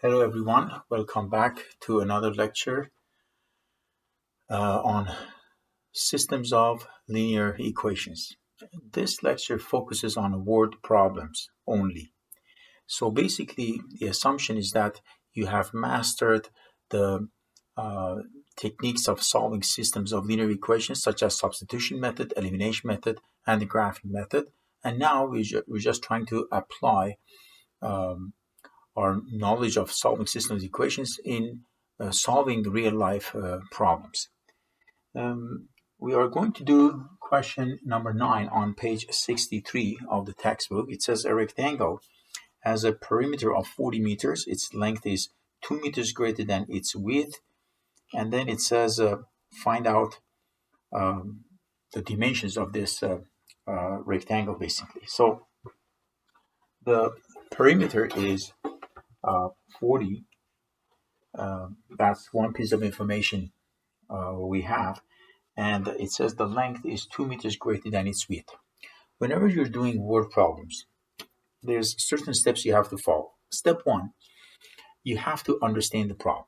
Hello everyone, welcome back to another lecture on systems of linear equations. This lecture focuses on word problems only. So basically the assumption is that you have mastered the techniques of solving systems of linear equations such as substitution method, elimination method, and the graphing method. And now we're just trying to apply our knowledge of solving systems equations in solving real-life problems. We are going to do question number 9 on page 63 of the textbook. It says a rectangle has a perimeter of 40 meters. Its length is 2 meters greater than its width. And then it says find out the dimensions of this rectangle, basically. So the perimeter is 40. That's one piece of information we have. And it says the length is 2 meters greater than its width. Whenever you're doing word problems, there's certain steps you have to follow. Step 1, you have to understand the problem.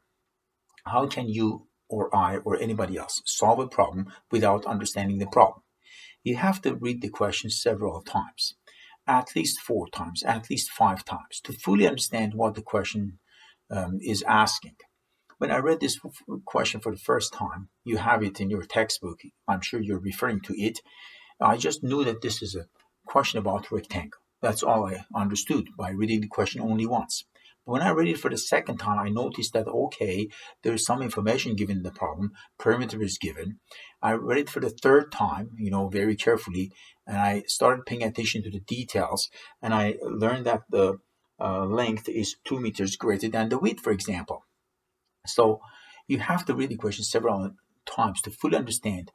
How can you or I or anybody else solve a problem without understanding the problem? You have to read the question several times, at least 4 times, at least 5 times, to fully understand what the question is asking. When I read this question for the first time, you have it in your textbook. I'm sure you're referring to it. I just knew that this is a question about rectangle. That's all I understood by reading the question only once. But when I read it for the second time, I noticed that, okay, there's some information given in the problem. Perimeter is given. I read it for the third time, very carefully, and I started paying attention to the details, and I learned that the length is 2 meters greater than the width, for example. So you have to read the question several times to fully understand,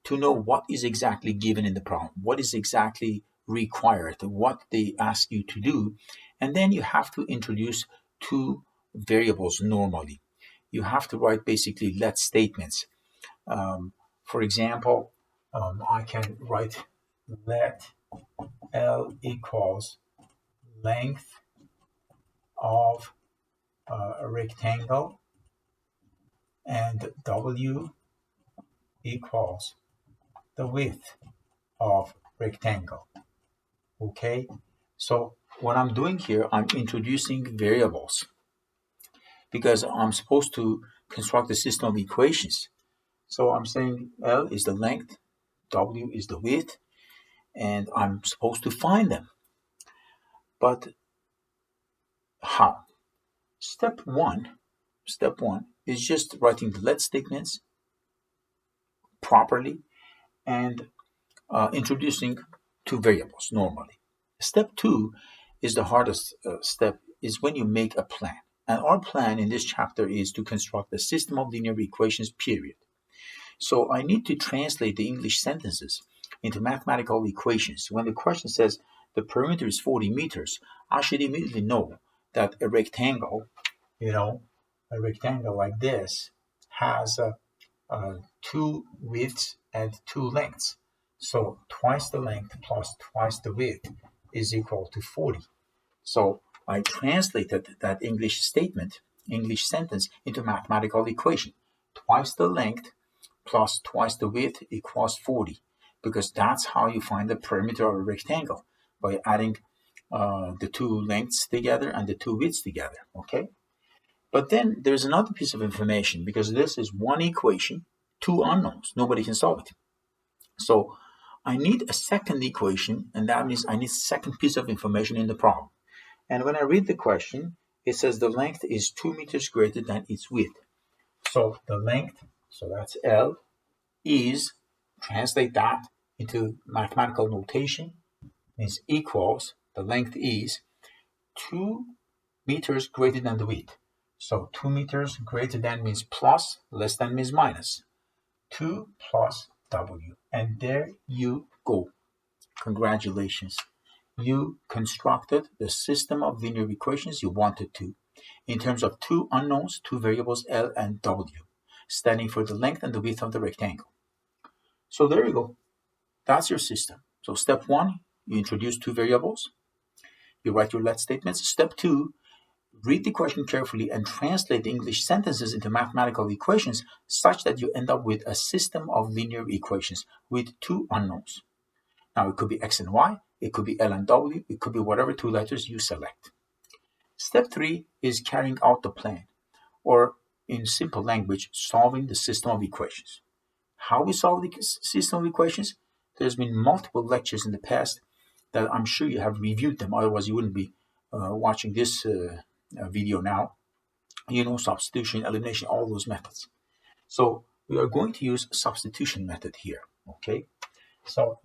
to know what is exactly given in the problem, what is exactly required, what they ask you to do. And then you have to introduce 2 variables normally. You have to write basically let statements. For example, I can write let L equals length of a rectangle and W equals the width of rectangle. Okay, so what I'm doing here, I'm introducing variables because I'm supposed to construct a system of equations. So I'm saying L is the length, W is the width, and I'm supposed to find them. But how? Step one is just writing the let statements properly and introducing 2 variables normally. Step 2 is the hardest step, is when you make a plan. And our plan in this chapter is to construct a system of linear equations, period. So I need to translate the English sentences into mathematical equations. When the question says the perimeter is 40 meters, I should immediately know that a rectangle, a rectangle like this has 2 widths and 2 lengths. So twice the length plus twice the width is equal to 40. So I translated that English sentence into mathematical equation. Twice the length plus twice the width equals 40, because that's how you find the perimeter of a rectangle, by adding the 2 lengths together and the 2 widths together, okay? But then there's another piece of information, because this is one equation, 2 unknowns. Nobody can solve it. So I need a second equation, and that means I need a second piece of information in the problem. And when I read the question, it says the length is 2 meters greater than its width. So the length, so that's L, is, translate that into mathematical notation, means equals, the length is 2 meters greater than the width. So 2 meters greater than means plus, less than means minus. 2 plus W. And there you go. Congratulations. You constructed the system of linear equations you wanted to, in terms of 2 unknowns, 2 variables L and W, standing for the length and the width of the rectangle. So there you go. That's your system. So step 1, you introduce 2 variables. You write your let statements. Step 2, Read the question carefully and translate the English sentences into mathematical equations such that you end up with a system of linear equations with two unknowns. Now, it could be x and y, it could be L and W, it could be whatever two letters you select. Step 3 is carrying out the plan, or in simple language, solving the system of equations. How we solve the system of equations? There's been multiple lectures in the past that I'm sure you have reviewed them, otherwise you wouldn't be watching this video now. You know, substitution, elimination, all those methods. So we are going to use substitution method here, okay? So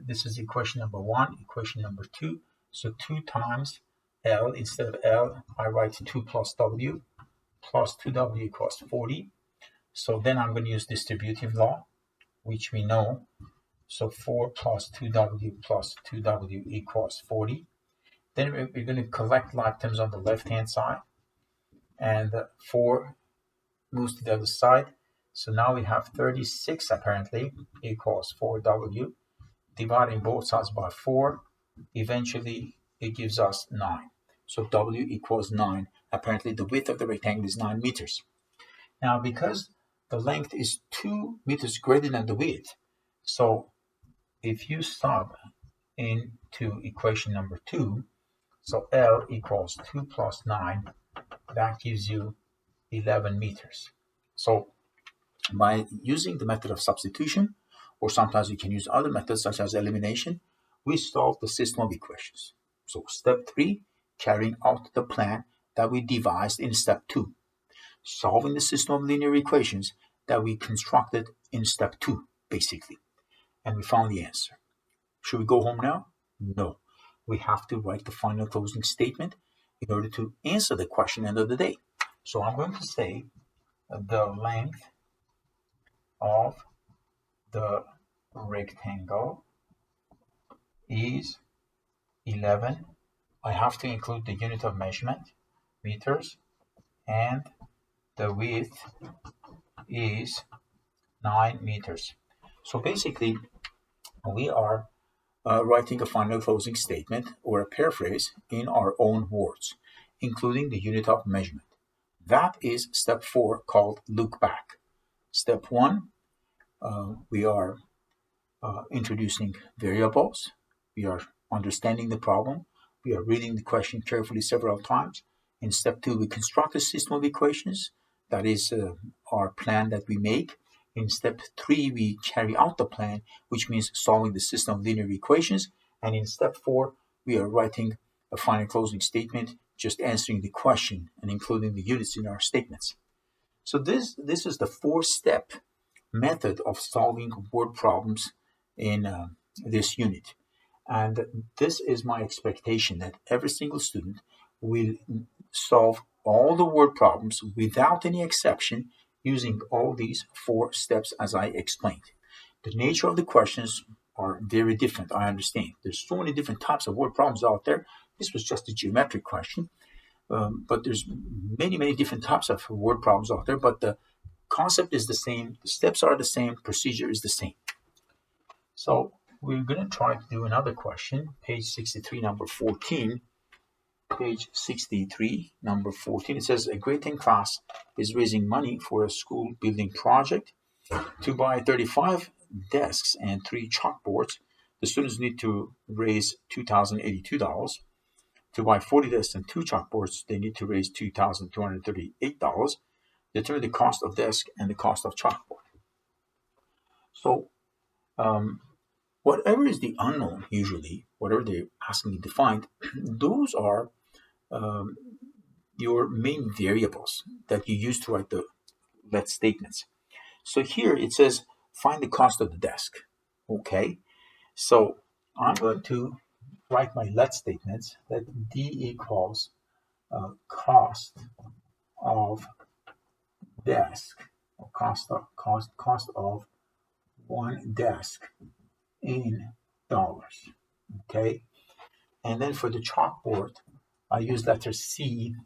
this is equation number 1, equation number 2. So 2 times L, instead of L, I write 2 plus W, plus 2W equals 40. So then I'm going to use distributive law, which we know. So 4 plus 2W plus 2W equals 40. Then we're going to collect like terms on the left-hand side. And 4 moves to the other side. So now we have 36 apparently equals 4W. Dividing both sides by 4, eventually it gives us 9. So W equals 9. Apparently the width of the rectangle is 9 meters. Now because the length is 2 meters greater than the width, so if you sub into equation number 2, so L equals 2 plus 9, that gives you 11 meters. So by using the method of substitution, or sometimes you can use other methods such as elimination, we solve the system of equations. So step 3, carrying out the plan that we devised in step 2. Solving the system of linear equations that we constructed in step 2, basically. And we found the answer. Should we go home now? No. We have to write the final closing statement in order to answer the question end of the day. So I'm going to say the length of the rectangle is 11. I have to include the unit of measurement, meters, and the width is 9 meters. So basically, we are writing a final closing statement or a paraphrase in our own words, including the unit of measurement. That is step 4, called look back. Step 1, we are introducing variables. We are understanding the problem. We are reading the question carefully several times. In step 2, we construct a system of equations. That is our plan that we make. In step 3, we carry out the plan, which means solving the system of linear equations. And in step 4, we are writing a final closing statement, just answering the question and including the units in our statements. So this is the 4-step method of solving word problems in this unit. And this is my expectation, that every single student will solve all the word problems without any exception using all these 4 steps as I explained. The nature of the questions are very different, I understand. There's so many different types of word problems out there. This was just a geometric question, but there's many different types of word problems out there, but the concept is the same, the steps are the same, procedure is the same. So we're going to try to do another question, page 63, number 14. Page 63, number 14, it says a grade 10 class is raising money for a school building project. To buy 35 desks and 3 chalkboards, the students need to raise $2,082. To buy 40 desks and 2 chalkboards, they need to raise $2,238. Determine the cost of desk and the cost of chalkboard. So whatever is the unknown, usually, whatever they're asking you to find, those are your main variables that you use to write the let statements. So here it says find the cost of the desk. Okay, so I'm going to write my let statements. Let D equals cost of desk, or cost of one desk in dollars. Okay, and then for the chalkboard, I use letter C,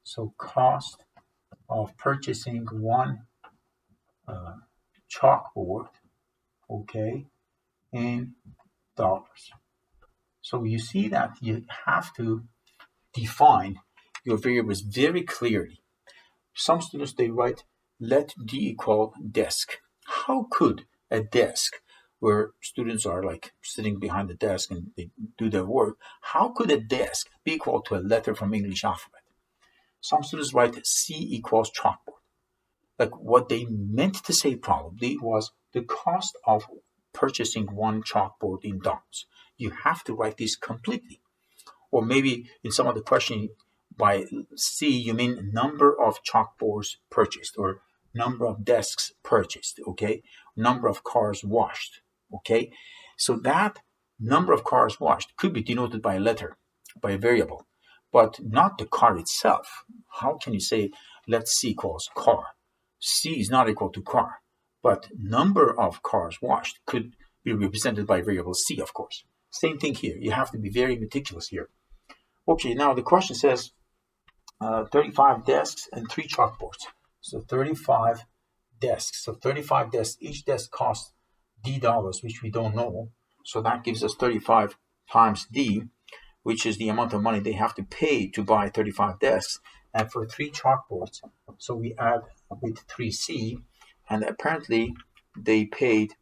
so cost of purchasing one chalkboard, okay, in dollars. So you see that you have to define your variables very clearly. Some students, they write let D equal desk. How could a desk where students are like sitting behind the desk and they do their work, how could a desk be equal to a letter from English alphabet? Some students write C equals chalkboard. Like what they meant to say probably was the cost of purchasing one chalkboard in dollars. You have to write this completely. Or maybe in some of the question by C, you mean number of chalkboards purchased or number of desks purchased, okay? Number of cars washed, okay? So that number of cars washed could be denoted by a letter, by a variable, but not the car itself. How can you say let C equals car? C is not equal to car, but number of cars washed could be represented by variable C, of course. Same thing here. You have to be very meticulous here. Okay, now the question says 35 desks and 3 chalkboards. So 35 desks. So 35 desks, each desk costs D dollars, which we don't know. So that gives us 35 times D, which is the amount of money they have to pay to buy 35 desks. And for 3 chalkboards, so we add with 3C, and apparently they paid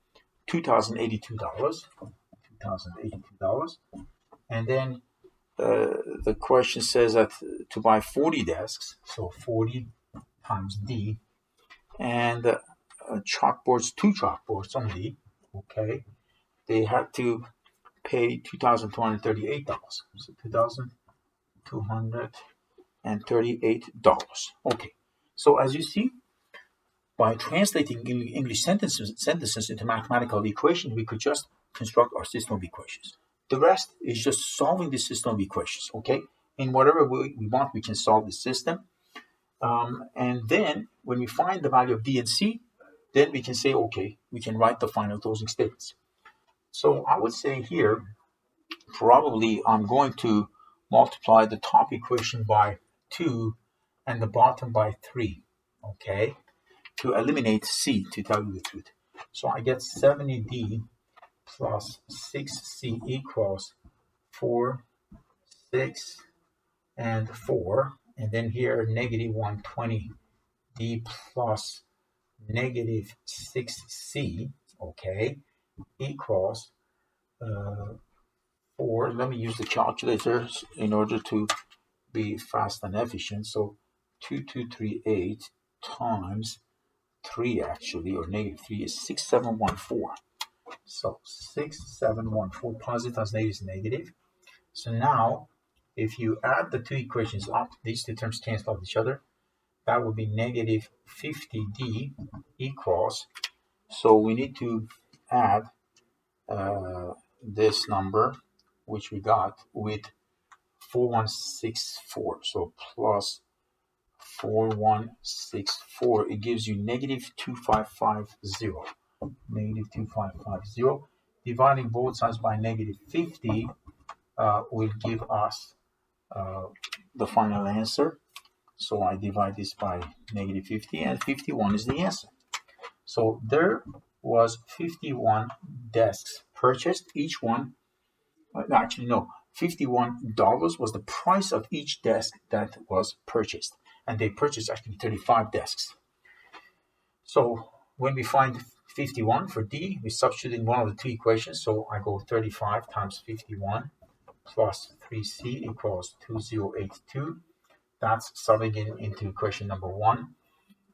$2,082. $2,082. And then the question says that to buy 40 desks, so 40 times D, and chalkboards, 2 chalkboards only, okay, they had to pay $2,238. So $2,238. Okay, so as you see, by translating English sentences into mathematical equations, we could just construct our system of equations. The rest is just solving the system of equations, okay? In whatever way we want, we can solve the system. And then when we find the value of D and C, then we can say, okay, we can write the final closing statements. So I would say here, probably I'm going to multiply the top equation by 2 and the bottom by 3, okay? To eliminate C, to tell you the truth. So I get 70D plus 6C equals 4, 6, and 4. And then here, negative 120D plus negative 6C, okay, equals 4. Let me use the calculator in order to be fast and efficient. So 2238 times 3 actually, or negative 3 is 6714. So 6714, positive times negative is negative. So now, if you add the 2 equations up, these 2 terms cancel out each other. That would be negative 50D equals, so we need to add this number, which we got, with 4164. So plus 4164, it gives you negative 2550. Negative 2550. Dividing both sides by negative 50 will give us the final answer. So I divide this by negative 50, and 51 is the answer. So there was 51 desks purchased, each one, actually no, $51 was the price of each desk that was purchased. And they purchased actually 35 desks. So when we find 51 for D, we substitute in one of the 2 equations. So I go 35 times 51 plus 3C equals 2082. That's subbing into equation number 1.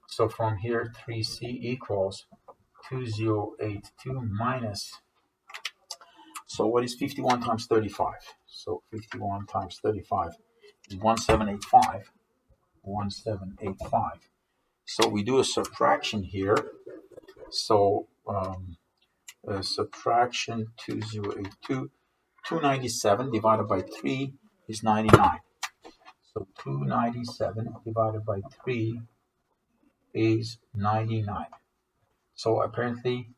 So from here, 3C equals 2082 minus, so what is 51 times 35? So 51 times 35 is 1785. 1785. So we do a subtraction here. So subtraction 2082, 297 divided by 3 is 99. So 297 divided by 3 is 99. So apparently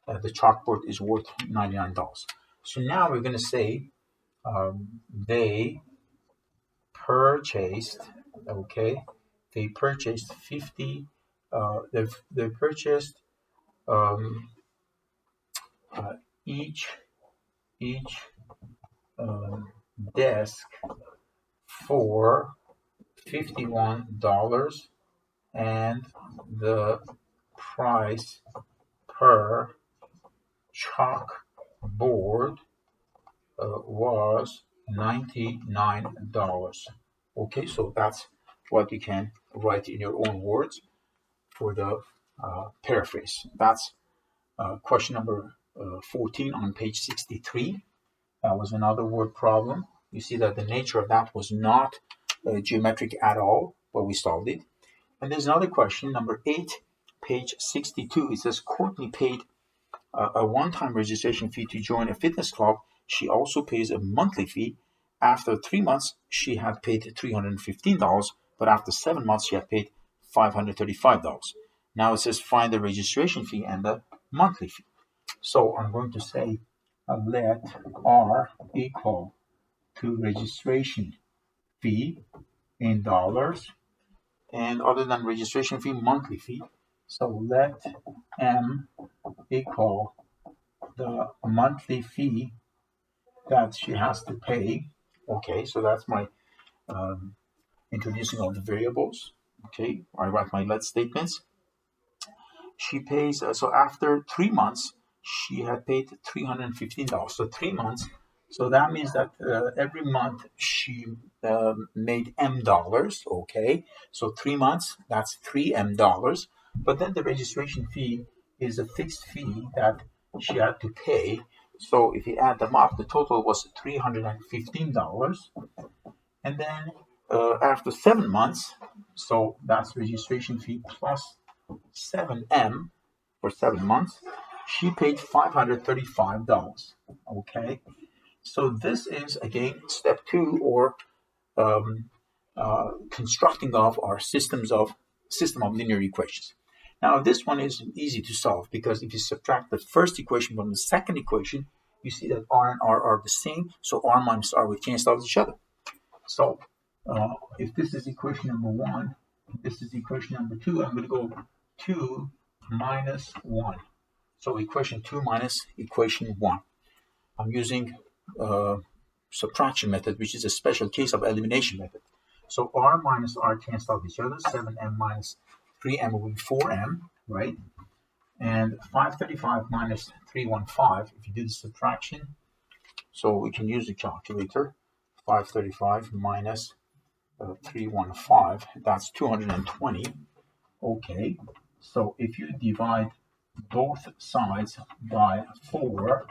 the chalkboard is worth $99. So now we're going to say they purchased, okay, they purchased 50, they purchased each desk for $51, and the price per chalkboard was $99. Okay, so that's what you can write in your own words for the paraphrase. That's question number 14 on page 63. That was another word problem. You see that the nature of that was not geometric at all, but we solved it. And there's another question, number 8, page 62. It says Courtney paid a one-time registration fee to join a fitness club. She also pays a monthly fee. After 3 months, she had paid $315, but after 7 months, she had paid $535. Now it says find the registration fee and the monthly fee. So I'm going to say let R equal to registration fee in dollars, and other than registration fee, monthly fee. So let M equal the monthly fee that she has to pay. Okay, so that's my introducing all the variables. Okay, I write my let statements. She pays, so after 3 months, she had paid $315. So 3 months, so that means that every month she made M dollars. Okay, so 3 months, that's $3M. But then the registration fee is a fixed fee that she had to pay. So if you add them up, the total was $315. And then after 7 months, so that's registration fee plus 7M for 7 months, she paid $535. Okay, so this is again step 2, or constructing of our system of linear equations. Now this one is easy to solve because if you subtract the first equation from the second equation, you see that R and R are the same, so R minus R will cancel out each other. So if this is equation number 1, this is equation number 2, I'm going to go 2 minus 1. So equation 2 minus equation 1. I'm using subtraction method, which is a special case of elimination method. So R minus R cancel out each other. 7M minus 3M will be 4M, right? And 535 minus 315, if you do the subtraction, so we can use the calculator. 535 minus 315, that's 220. Okay, so if you divide both sides by 4,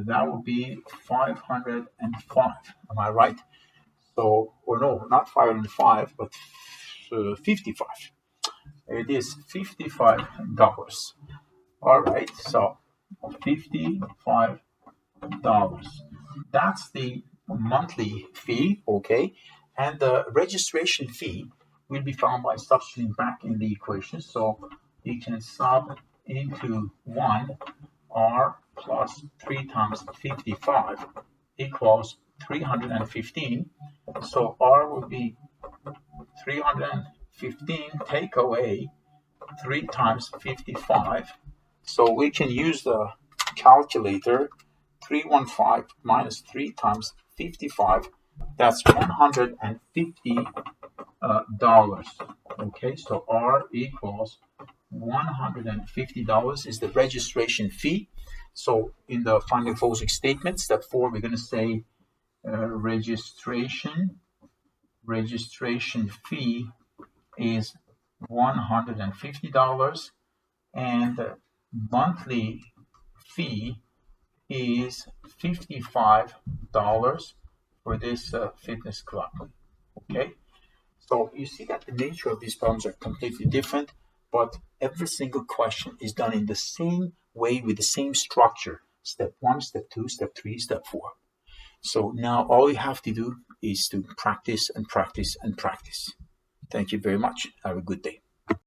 that would be 505. Am I right? So, or no, not 505, but 55. It is $55. All right, so $55. That's the monthly fee, okay? And the registration fee will be found by substituting back in the equation. So you can sub into 1, R plus 3 times 55 equals 315. So R will be 315, take away 3 times 55. So we can use the calculator. 315 minus 3 times 55, that's $150. Okay, so R equals $150 is the registration fee. So in the finding closing statement, step 4, we're going to say registration fee is $150, and monthly fee is $55 for this fitness club. Okay, so you see that the nature of these problems are completely different, but every single question is done in the same way with the same structure. Step 1, step 2, step 3, step 4. So now all you have to do is to practice and practice and practice. Thank you very much. Have a good day.